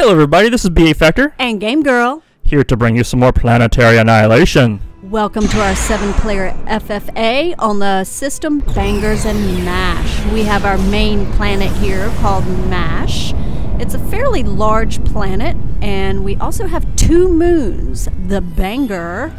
Hello everybody, this is BA Factor, and Game Girl, here to bring you some more Planetary Annihilation. Welcome to our 7-player FFA on the system Bangers and Mash. We have our main planet here called Mash. It's a fairly large planet, and we also have 2 moons. The Banger,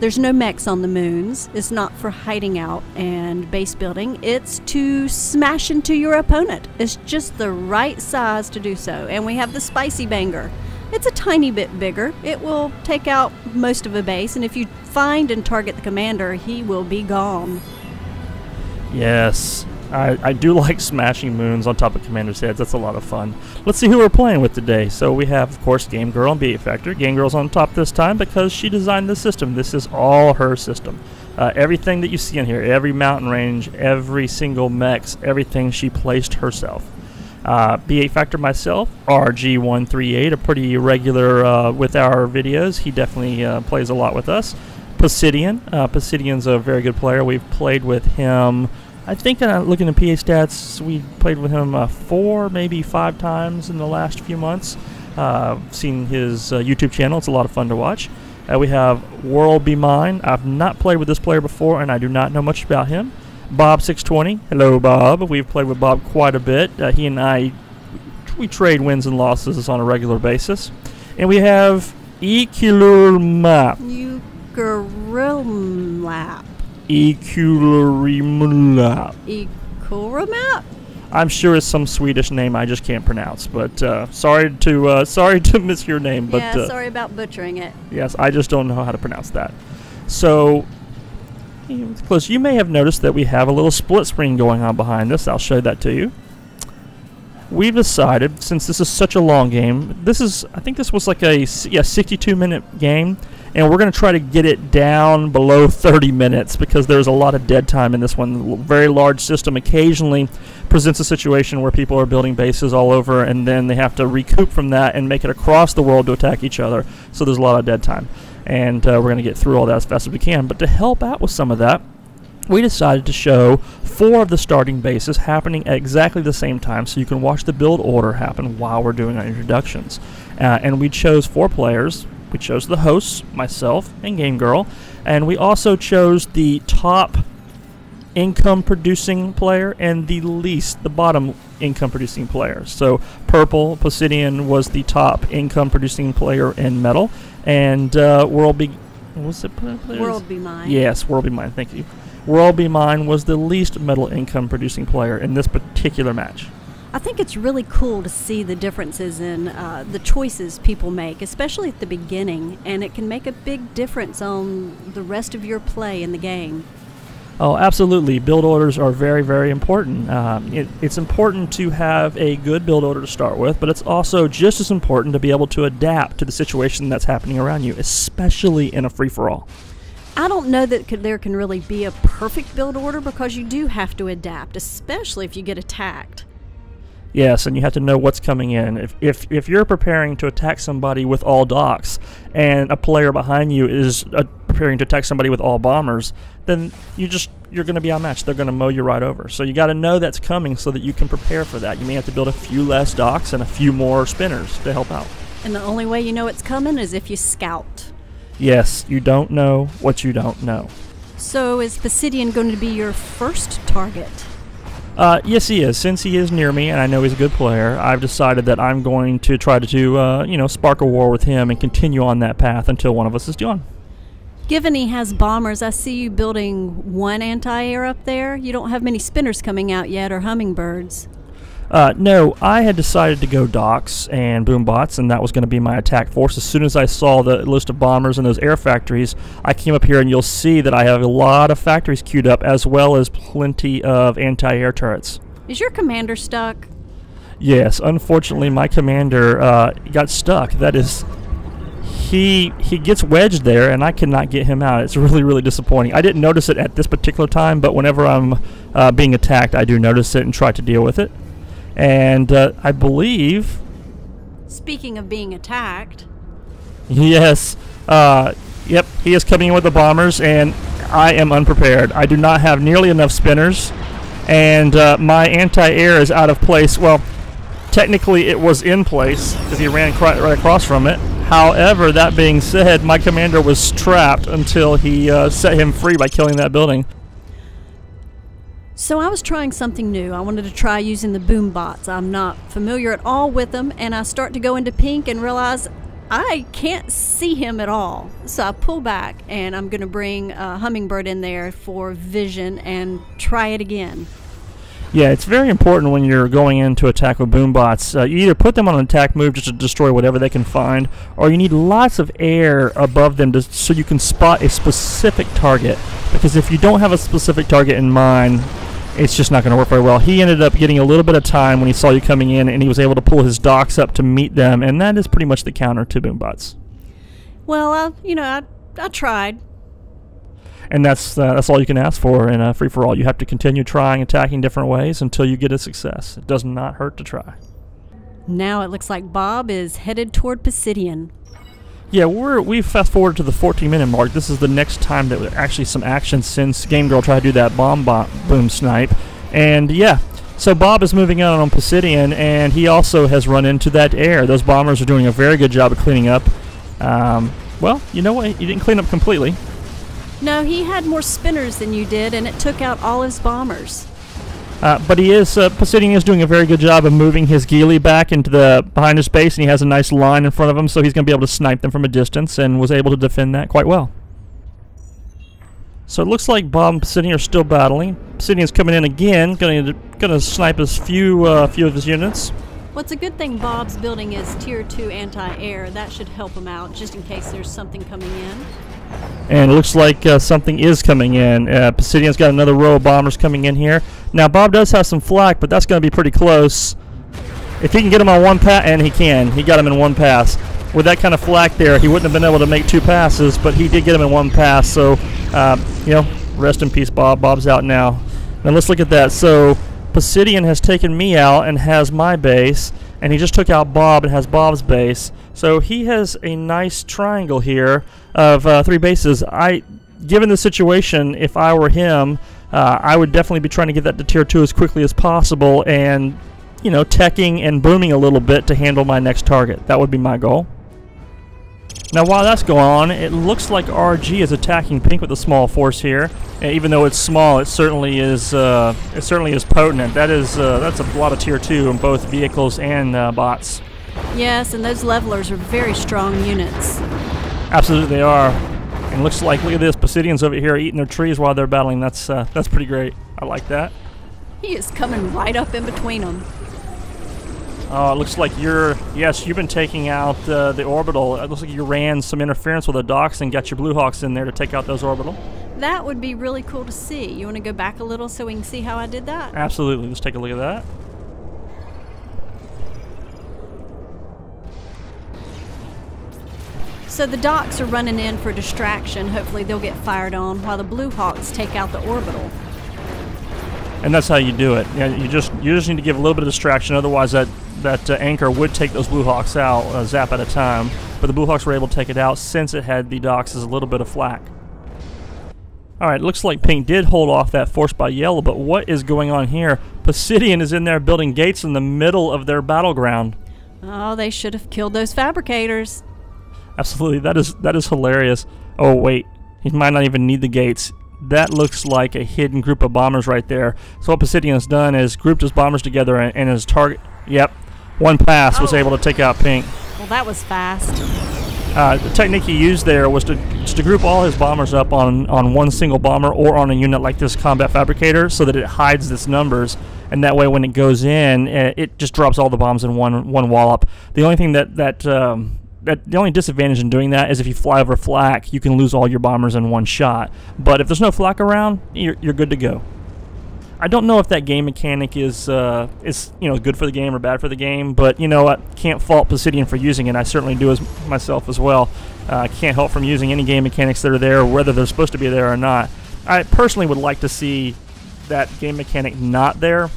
there's no mechs on the moons. It's not for hiding out and base building. It's to smash into your opponent. It's just the right size to do so. And we have the Spicy Banger. It's a tiny bit bigger. It will take out most of a base, and if you find and target the commander, he will be gone. Yes, I do like smashing moons on top of commanders' heads. That's a lot of fun. Let's see who we're playing with today. So we have, of course, Game Girl and BA Factor. Game Girl's on top this time because she designed the system. This is all her system. Everything that you see in here, every mountain range, every single mechs, everything she placed herself. BA Factor myself, RG138, a pretty regular with our videos. He definitely plays a lot with us. Pisidian's a very good player. We've played with him, I think looking at PA stats, we played with him 4, maybe 5 times in the last few months. Seen his YouTube channel. It's a lot of fun to watch. We have World Be Mine. I've not played with this player before, and I do not know much about him. Bob620. Hello, Bob. We've played with Bob quite a bit. He and I, we trade wins and losses on a regular basis. And we have Ecularmap. Ecularmap. Ecularmap? I'm sure it's some Swedish name I just can't pronounce. But sorry to miss your name. But yeah, sorry about butchering it. Yes, I just don't know how to pronounce that. So, close. You may have noticed that we have a little split screen going on behind this. I'll show that to you. We've decided, since this is such a long game, I think this was like a 62-minute game, and we're going to try to get it down below 30 minutes because there's a lot of dead time in this one. Very large system occasionally presents a situation where people are building bases all over, and then they have to recoup from that and make it across the world to attack each other. So there's a lot of dead time. And we're going to get through all that as fast as we can. But to help out with some of that, we decided to show 4 of the starting bases happening at exactly the same time, so you can watch the build order happen while we're doing our introductions. And we chose 4 players. We chose the hosts, myself, and Game Girl. And we also chose the top income-producing player and the bottom income-producing player. So Purple, Pisidian, was the top income-producing player in Metal. And World Be Mine. Yes, World Be Mine. Thank you. World Be Mine was the least metal income producing player in this particular match. I think it's really cool to see the differences in the choices people make, especially at the beginning, and it can make a big difference on the rest of your play in the game. Oh, absolutely. Build orders are very, very important. It's important to have a good build order to start with, but it's also just as important to be able to adapt to the situation that's happening around you, especially in a free-for-all. I don't know that there can really be a perfect build order because you do have to adapt, especially if you get attacked. Yes, and you have to know what's coming in. If you're preparing to attack somebody with all docks and a player behind you is preparing to attack somebody with all bombers, then you're going to be outmatched. They're going to mow you right over. So you got to know that's coming so that you can prepare for that. You may have to build a few less docks and a few more spinners to help out. And the only way you know it's coming is if you scout. Yes, you don't know what you don't know. So is Pisidian going to be your first target? Yes, he is. Since he is near me and I know he's a good player, I've decided that I'm going to try to spark a war with him and continue on that path until one of us is done. Given he has bombers, I see you building 1 anti-air up there. You don't have many spinners coming out yet or hummingbirds. No, I had decided to go docks and boombots, and that was going to be my attack force. As soon as I saw the list of bombers and those air factories, I came up here, and you'll see that I have a lot of factories queued up, as well as plenty of anti-air turrets. Is your commander stuck? Yes, unfortunately, my commander got stuck. That is, he gets wedged there, and I cannot get him out. It's really, really disappointing. I didn't notice it at this particular time, but whenever I'm being attacked, I do notice it and try to deal with it. And I believe... Speaking of being attacked... Yes. Yep, he is coming in with the bombers, and I am unprepared. I do not have nearly enough spinners, and my anti-air is out of place. Well, technically it was in place because he ran right across from it. However, that being said, my commander was trapped until he set him free by killing that building. So I was trying something new. I wanted to try using the boom bots. I'm not familiar at all with them, and I start to go into pink and realize I can't see him at all. So I pull back, and I'm going to bring a hummingbird in there for vision and try it again. Yeah, it's very important when you're going in to attack with boom bots. You either put them on an attack move just to destroy whatever they can find, or you need lots of air above them so you can spot a specific target. Because if you don't have a specific target in mind, it's just not going to work very well. He ended up getting a little bit of time when he saw you coming in, and he was able to pull his docks up to meet them, and that is pretty much the counter to boom bots. Well, I tried. And that's all you can ask for in a free-for-all. You have to continue trying, attacking different ways until you get a success. It does not hurt to try. Now it looks like Bob is headed toward Pisidian. Yeah, we fast forward to the 14-minute mark. This is the next time that actually some action since Game Girl tried to do that boom snipe. And yeah, so Bob is moving out on Pisidian, and he also has run into that air. Those bombers are doing a very good job of cleaning up. Well, you know what? He didn't clean up completely. No, he had more spinners than you did, and it took out all his bombers. But he is, Pisidian is doing a very good job of moving his Geely back into behind his base, and he has a nice line in front of him, so he's going to be able to snipe them from a distance, and was able to defend that quite well. So it looks like Bob and Pisidian are still battling. Pisidian's coming in again, going to snipe as few of his units. What's a good thing Bob's building is Tier 2 anti-air. That should help him out, just in case there's something coming in. And it looks like something is coming in. Pisidian's got another row of bombers coming in here. Now, Bob does have some flak, but that's going to be pretty close. If he can get him on one pass, and he can. He got him in one pass. With that kind of flak there, he wouldn't have been able to make two passes, but he did get him in one pass. So, rest in peace, Bob. Bob's out now. Now, let's look at that. So, Pisidian has taken me out and has my base, and he just took out Bob and has Bob's base. So he has a nice triangle here of 3 bases. Given the situation, if I were him, I would definitely be trying to get that to Tier 2 as quickly as possible and, teching and booming a little bit to handle my next target. That would be my goal. Now, while that's going on, it looks like RG is attacking pink with a small force here. Even though it's small, it certainly is potent. That's a lot of Tier 2 in both vehicles and bots. Yes, and those levelers are very strong units. Absolutely, they are. And look at this. Pisidian's over here eating their trees while they're battling. That's pretty great. I like that. He is coming right up in between them. Oh, it looks like you've been taking out the orbital. It looks like you ran some interference with the docks and got your Blue Hawks in there to take out those orbital. That would be really cool to see. You want to go back a little so we can see how I did that? Absolutely. Let's take a look at that. So the docks are running in for distraction. Hopefully they'll get fired on while the Blue Hawks take out the orbital. And that's how you do it. Yeah, you just need to give a little bit of distraction. Otherwise, that anchor would take those Blue Hawks out, a zap at a time. But the Blue Hawks were able to take it out since it had the docks as a little bit of flak. All right, looks like pink did hold off that force by yellow. But what is going on here? Pisidian is in there building gates in the middle of their battleground. Oh, they should have killed those fabricators. Absolutely, that is hilarious. Oh wait, he might not even need the gates. That looks like a hidden group of bombers right there. So what Pisidian has done is grouped his bombers together and his target. Yep, one pass was able to take out pink. Well, that was fast. The technique he used there was to group all his bombers up on one single bomber or on a unit like this combat fabricator, so that it hides its numbers, and that way when it goes in, it just drops all the bombs in one wallop. The only thing the only disadvantage in doing that is if you fly over flak, you can lose all your bombers in one shot. But if there's no flak around, you're good to go. I don't know if that game mechanic is good for the game or bad for the game, but I can't fault Pisidian for using it. I certainly do myself as well. I can't help from using any game mechanics that are there, whether they're supposed to be there or not. I personally would like to see that game mechanic not there.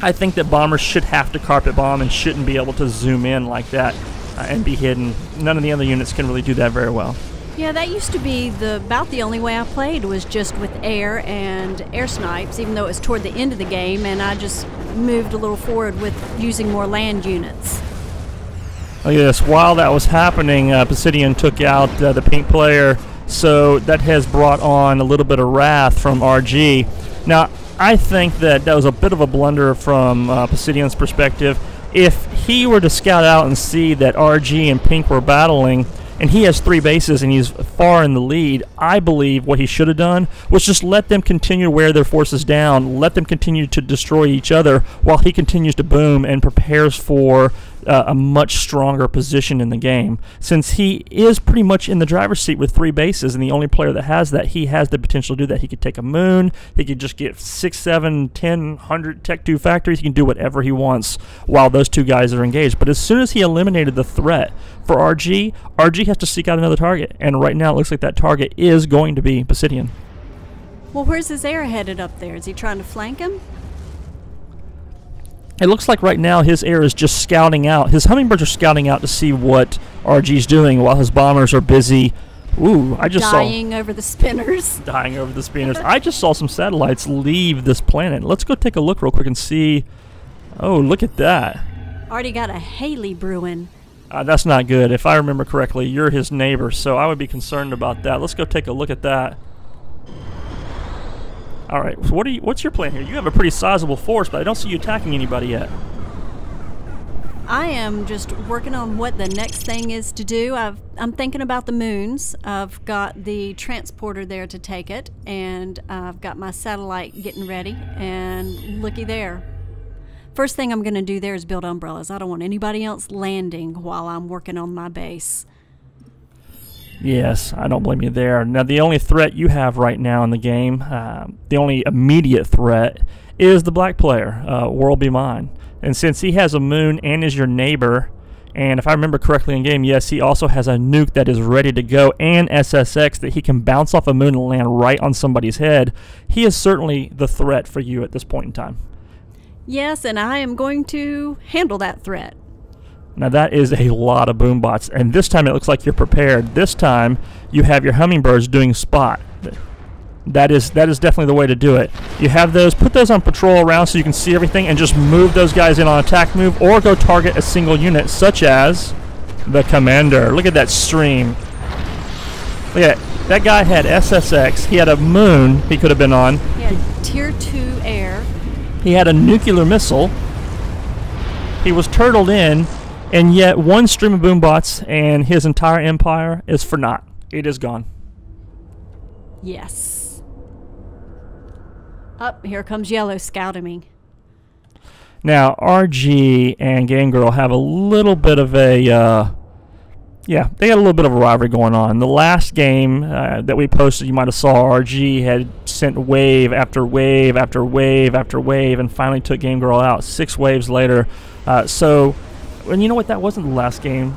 I think that bombers should have to carpet bomb and shouldn't be able to zoom in like that and be hidden. None of the other units can really do that very well. Yeah, that used to be about the only way I played, was just with air and air snipes, even though it was toward the end of the game, and I just moved a little forward with using more land units. Oh yes, while that was happening, Pisidian took out the pink player, so that has brought on a little bit of wrath from RG. Now, I think that was a bit of a blunder from Pisidian's perspective. If he were to scout out and see that RG and pink were battling, and he has 3 bases and he's far in the lead, I believe what he should have done was just let them continue to wear their forces down, let them continue to destroy each other while he continues to boom and prepares for a much stronger position in the game. Since he is pretty much in the driver's seat with 3 bases and the only player that has that, he has the potential to do that. He could take a moon, he could just get 6, 7, 10, 100 Tech 2 factories, he can do whatever he wants while those 2 guys are engaged. But as soon as he eliminated the threat for RG, RG has to seek out another target, and right now it looks like that target is going to be Pisidian. Well, where's his air headed up there? Is he trying to flank him? It looks like right now his air is just scouting out. His hummingbirds are scouting out to see what RG's doing while his bombers are busy. Ooh, I just dying over the spinners. Dying over the spinners. I just saw some satellites leave this planet. Let's go take a look real quick and see. Oh, look at that. Already got a Haley brewing. That's not good. If I remember correctly, you're his neighbor, so I would be concerned about that. Let's go take a look at that. All right, so what's your plan here? You have a pretty sizable force, but I don't see you attacking anybody yet. I am just working on what the next thing is to do. I'm thinking about the moons. I've got the transporter there to take it, and I've got my satellite getting ready, and looky there. First thing I'm going to do there is build umbrellas. I don't want anybody else landing while I'm working on my base. Yes, I don't blame you there. Now, the only threat you have right now in the game, the only immediate threat, is the black player, World Be Mine. And since he has a moon and is your neighbor, and if I remember correctly in game, yes, he also has a nuke that is ready to go and SSX that he can bounce off a moon and land right on somebody's head, he is certainly the threat for you at this point in time. Yes, and I am going to handle that threat. Now that is a lot of boom bots, and this time it looks like you're prepared. This time you have your hummingbirds doing spot. That is definitely the way to do it. You have those, put those on patrol around so you can see everything, and just move those guys in on attack move, or go target a single unit, such as the commander. Look at that stream. Look at that. That guy had SSX. He had a moon he could have been on. He had tier 2 air. He had a nuclear missile. He was turtled in. And yet, one stream of boom bots and his entire empire is for naught. It is gone. Yes. Up, here comes Yellow scouting me. Now, RG and Game Girl have a little bit of a, yeah, they got a little bit of a rivalry going on. The last game that we posted, you might have saw RG had sent wave after wave after wave after wave and finally took Game Girl out 6 waves later. And you know what? That wasn't the last game.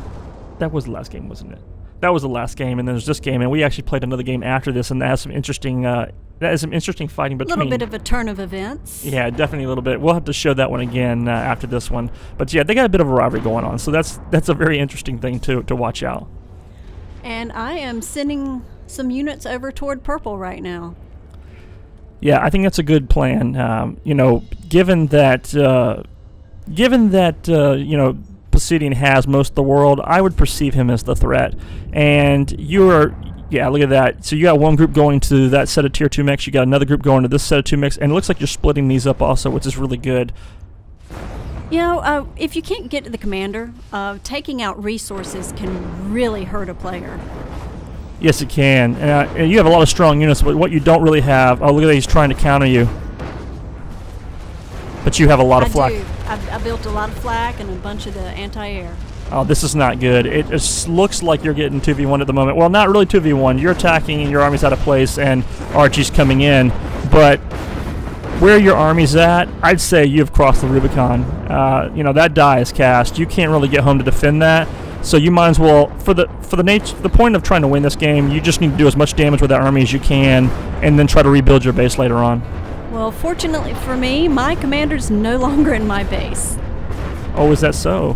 That was the last game, wasn't it? That was the last game, and then there's this game, and we actually played another game after this, and that has some interesting. That is some interesting fighting between. A little bit of a turn of events. Yeah, definitely a little bit. We'll have to show that one again after this one. But yeah, they got a bit of a rivalry going on, so that's a very interesting thing to watch out. And I am sending some units over toward purple right now. Yeah, I think that's a good plan. You know, given that you know, Pisidian has most of the world, I would perceive him as the threat. And you're, yeah, look at that. So you got one group going to that set of tier 2 mechs, you got another group going to this set of 2 mechs, and it looks like you're splitting these up also, which is really good. You know, if you can't get to the commander, taking out resources can really hurt a player. Yes, it can. And you have a lot of strong units, but what you don't really have, oh, look at that, he's trying to counter you. But you have a lot of flak. I built a lot of flak and a bunch of the anti-air. Oh, this is not good. It just looks like you're getting 2v1 at the moment. Well, not really 2v1. You're attacking and your army's out of place and Archie's coming in. But where your army's at, I'd say you've crossed the Rubicon. You know, that die is cast. You can't really get home to defend that. So you might as well, for the point of trying to win this game, you just need to do as much damage with that army as you can and then try to rebuild your base later on. Well, fortunately for me, my commander's no longer in my base. Oh, is that so?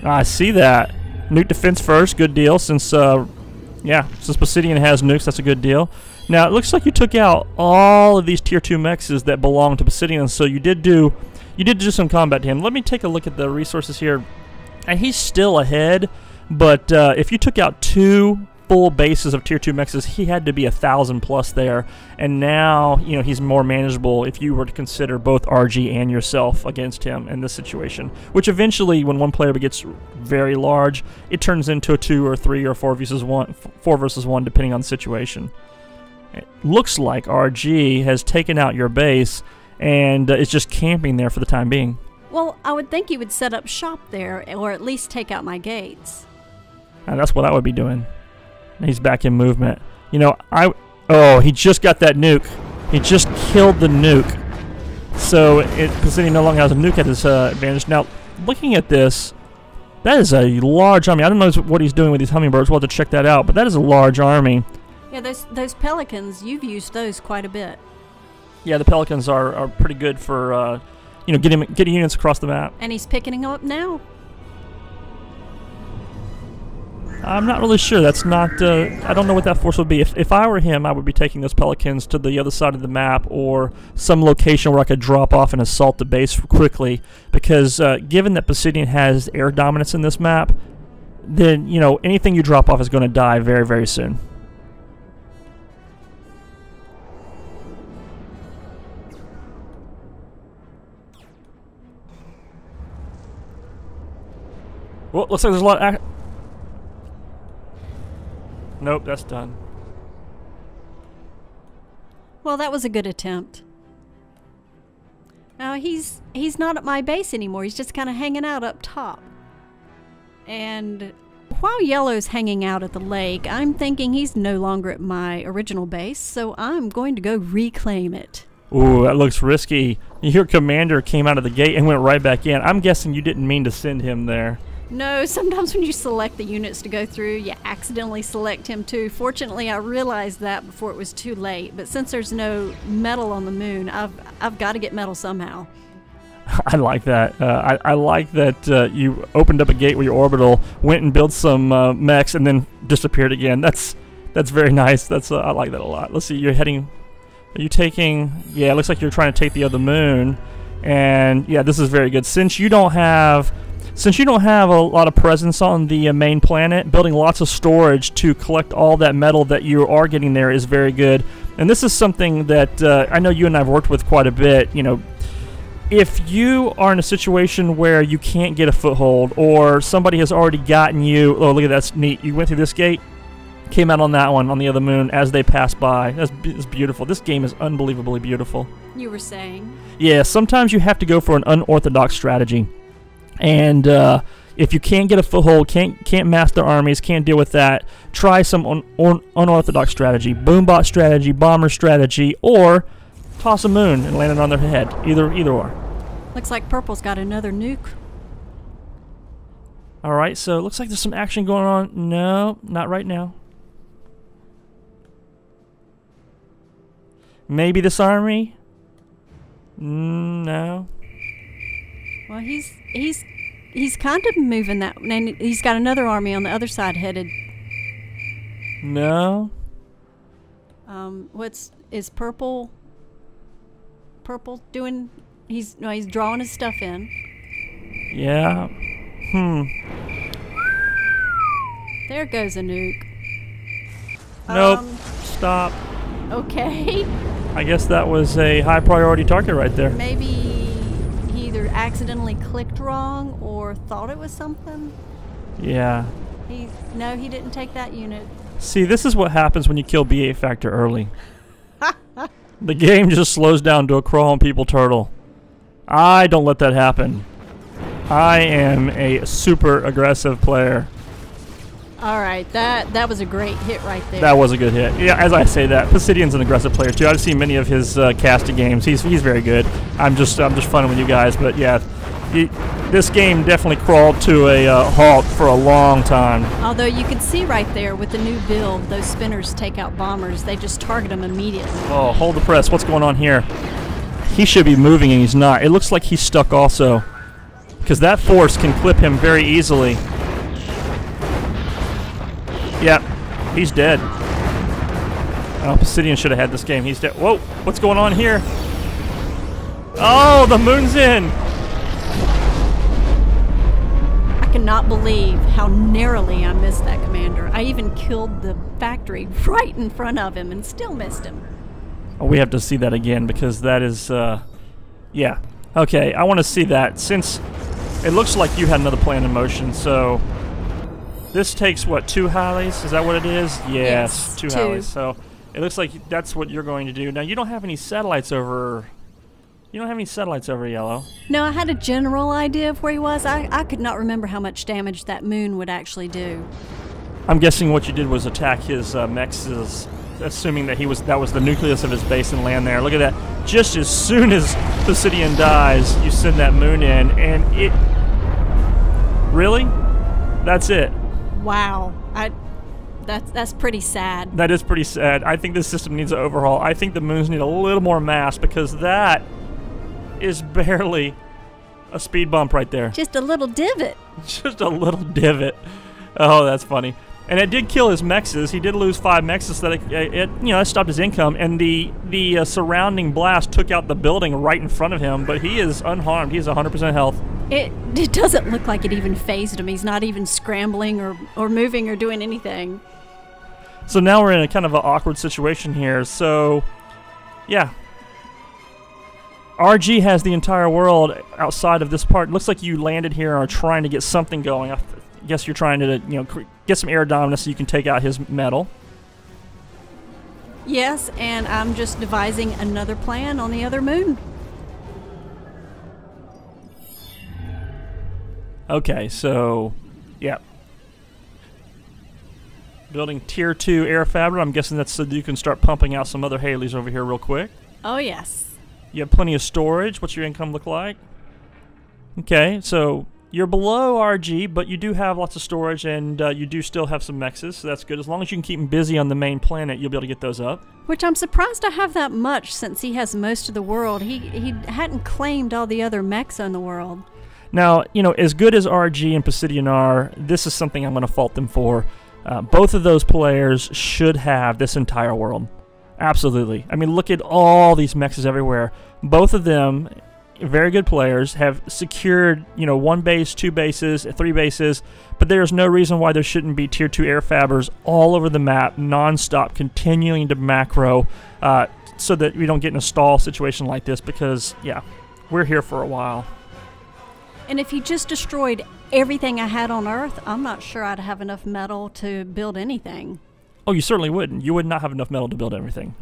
I see that. Nuke defense first, good deal, since Yeah, since Basidian has nukes, that's a good deal. Now, it looks like you took out all of these Tier 2 mexes that belong to Basidian, so you did do some combat to him. Let me take a look at the resources here. And he's still ahead, but if you took out 2 full bases of Tier 2 mexes, he had to be 1,000 plus there. And now, you know, he's more manageable if you were to consider both RG and yourself against him in this situation. Which eventually, when one player gets very large, it turns into a 2 or 3 or 4 versus 1, depending on the situation. It looks like RG has taken out your base and is just camping there for the time being. Well, I would think he would set up shop there, or at least take out my gates. And that's what I would be doing. He's back in movement. You know, oh, he just got that nuke. He just killed the nuke. So, Basidian no longer has a nuke at his advantage. Now, looking at this, that is a large army. I don't know what he's doing with these hummingbirds. We'll have to check that out. But that is a large army. Yeah, those pelicans, you've used those quite a bit. Yeah, the pelicans are pretty good for, you know, getting units across the map. And he's picking them up now. I'm not really sure. That's not, I don't know what that force would be. If I were him, I would be taking those pelicans to the other side of the map or some location where I could drop off and assault the base quickly. Because given that Basidian has air dominance in this map, then, you know, anything you drop off is going to die very, very soon. Well, looks like there's a lot of... Nope, that's done. Well, that was a good attempt. Now, he's not at my base anymore. He's just kind of hanging out up top. And while Yellow's hanging out at the lake, I'm thinking he's no longer at my original base, so I'm going to go reclaim it. Ooh, that looks risky. Your commander came out of the gate and went right back in. I'm guessing you didn't mean to send him there. No, sometimes when you select the units to go through, you accidentally select him too. Fortunately, I realized that before it was too late. But since there's no metal on the moon, I've got to get metal somehow. I like that. I like that you opened up a gate with your orbital, went and built some mechs, and then disappeared again. That's very nice. I like that a lot. Let's see. You're heading. Are you taking? Yeah, it looks like you're trying to take the other moon. And yeah, this is very good. Since you don't have a lot of presence on the main planet, building lots of storage to collect all that metal that you are getting there is very good. And this is something that I know you and I have worked with quite a bit. You know, if you are in a situation where you can't get a foothold or somebody has already gotten you, oh, look at that, that's neat. You went through this gate, came out on that one on the other moon as they passed by. That's beautiful. This game is unbelievably beautiful. You were saying? Yeah, sometimes you have to go for an unorthodox strategy. And if you can't get a foothold, can't master armies, can't deal with that, try some unorthodox strategy. Boombot strategy, bomber strategy, or toss a moon and land it on their head. Either or. Looks like Purple's got another nuke. Alright, so it looks like there's some action going on. No, not right now. Maybe this army? No. Well, he's kind of moving that, and he's got another army on the other side headed. No. Is Purple doing? He's drawing his stuff in. Yeah. There goes a nuke. Nope. Stop. Okay. I guess that was a high priority target right there. Maybe he either accidentally clicked wrong or thought it was something. Yeah. No, he didn't take that unit. See, this is what happens when you kill B8 Factor early. The game just slows down to a crawl and people turtle. I don't let that happen. I am a super aggressive player. All right, that was a great hit right there. That was a good hit. Yeah, as I say that, Basidian's an aggressive player too. I've seen many of his casting games. He's very good. I'm just funning with you guys, but yeah, this game definitely crawled to a halt for a long time. Although you could see right there with the new build, those spinners take out bombers. They just target them immediately. Oh, hold the press. What's going on here? He should be moving and he's not. It looks like he's stuck also, because that force can clip him very easily. Yep. He's dead. Oh, Obsidian should have had this game. He's dead. Whoa, what's going on here? Oh, the moon's in. I cannot believe how narrowly I missed that commander. I even killed the factory right in front of him and still missed him. Oh, we have to see that again because that is, yeah. Okay, I want to see that since it looks like you had another plan in motion, so this takes, what, 2 Hallies? Is that what it is? Yes, 2 Hallies. So it looks like that's what you're going to do. Now, you don't have any satellites over... You don't have any satellites over Yellow. No, I had a general idea of where he was. I could not remember how much damage that moon would actually do. I'm guessing what you did was attack his mechs, assuming that that was the nucleus of his base and land there. Look at that. Just as soon as Obsidian dies, you send that moon in, and it... Really? That's it. Wow. That's pretty sad. That is pretty sad. I think this system needs an overhaul. I think the moons need a little more mass because that is barely a speed bump right there. Just a little divot. Just a little divot. Oh, that's funny. And it did kill his mexes. He did lose 5 mexes, so that it stopped his income. And the surrounding blast took out the building right in front of him, but he is unharmed. He has 100% health. It doesn't look like it even phased him. He's not even scrambling or moving or doing anything. So now we're in a kind of an awkward situation here. So, yeah. RG has the entire world outside of this part. Looks like you landed here and are trying to get something going. I guess you're trying to, get some air dominance so you can take out his metal. Yes, and I'm just devising another plan on the other moon. Okay, so, yeah. Building tier 2 air fabric. I'm guessing that's so that you can start pumping out some other Haleys over here real quick. Oh, yes. You have plenty of storage. What's your income look like? Okay, so you're below RG, but you do have lots of storage, and you do still have some mexes, so that's good. As long as you can keep them busy on the main planet, you'll be able to get those up. Which I'm surprised I have that much since he has most of the world. He hadn't claimed all the other mechs in the world. Now, as good as RG and Obsidian are, this is something I'm going to fault them for. Both of those players should have this entire world. Absolutely. I mean, look at all these mexes everywhere. Both of them, very good players, have secured, 1 base, 2 bases, 3 bases, but there's no reason why there shouldn't be tier 2 air fabbers all over the map, non-stop, continuing to macro, so that we don't get in a stall situation like this because, yeah, we're here for a while. And if he just destroyed everything I had on Earth, I'm not sure I'd have enough metal to build anything. Oh, you certainly wouldn't. You would not have enough metal to build everything.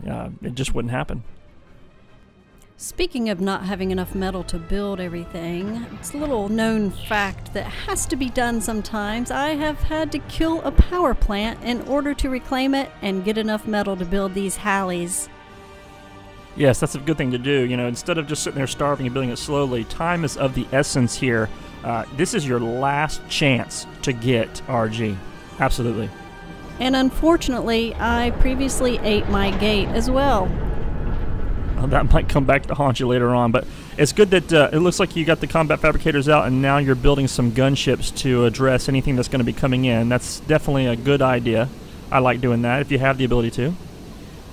It just wouldn't happen. Speaking of not having enough metal to build everything, it's a little known fact that has to be done sometimes. I have had to kill a power plant in order to reclaim it and get enough metal to build these Hallies. Yes, that's a good thing to do. Instead of just sitting there starving and building it slowly, time is of the essence here. This is your last chance to get RG. Absolutely. And unfortunately, I previously ate my gate as well. Well, that might come back to haunt you later on, but it's good that it looks like you got the combat fabricators out and now you're building some gunships to address anything that's going to be coming in. That's definitely a good idea. I like doing that if you have the ability to.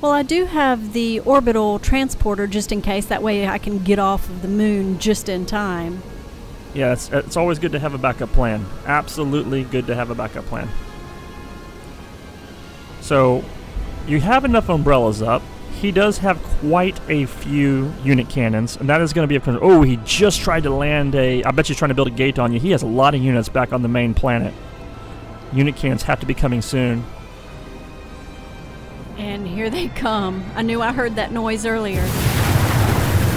Well, I do have the orbital transporter just in case. That way I can get off of the moon just in time. Yeah, it's always good to have a backup plan. Absolutely good to have a backup plan. So, you have enough umbrellas up. He does have quite a few unit cannons, and that is going to be a concern. Oh, he just tried to land I bet he's trying to build a gate on you. He has a lot of units back on the main planet. Unit cannons have to be coming soon. And here they come. I knew I heard that noise earlier.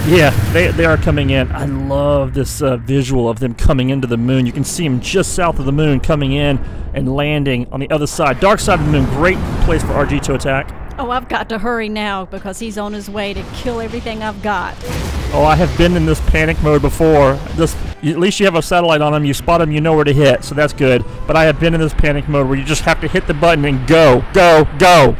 Yeah, they are coming in. I love this visual of them coming into the moon. You can see them just south of the moon coming in and landing on the other side. Dark side of the moon, great place for RG to attack. Oh, I've got to hurry now because he's on his way to kill everything I've got. Oh, I have been in this panic mode before. At least you have a satellite on him, you spot him, you know where to hit, so that's good. But I have been in this panic mode where you just have to hit the button and go, go, go.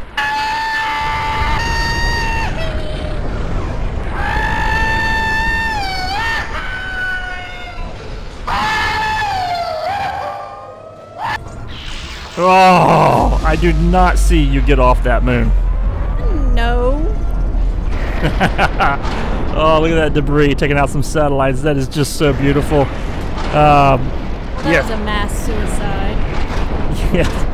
Oh, I do not see you get off that moon. No. Oh, look at that debris taking out some satellites. That is just so beautiful. That was a mass suicide. Yeah.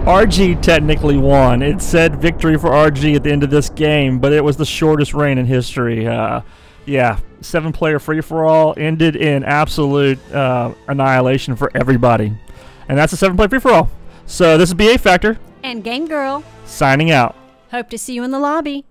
RG technically won. It said victory for RG at the end of this game, but it was the shortest reign in history. Yeah, 7-player free-for-all ended in absolute annihilation for everybody. And that's a 7-player free-for-all. So this is BA Factor. And Game Girl. Signing out. Hope to see you in the lobby.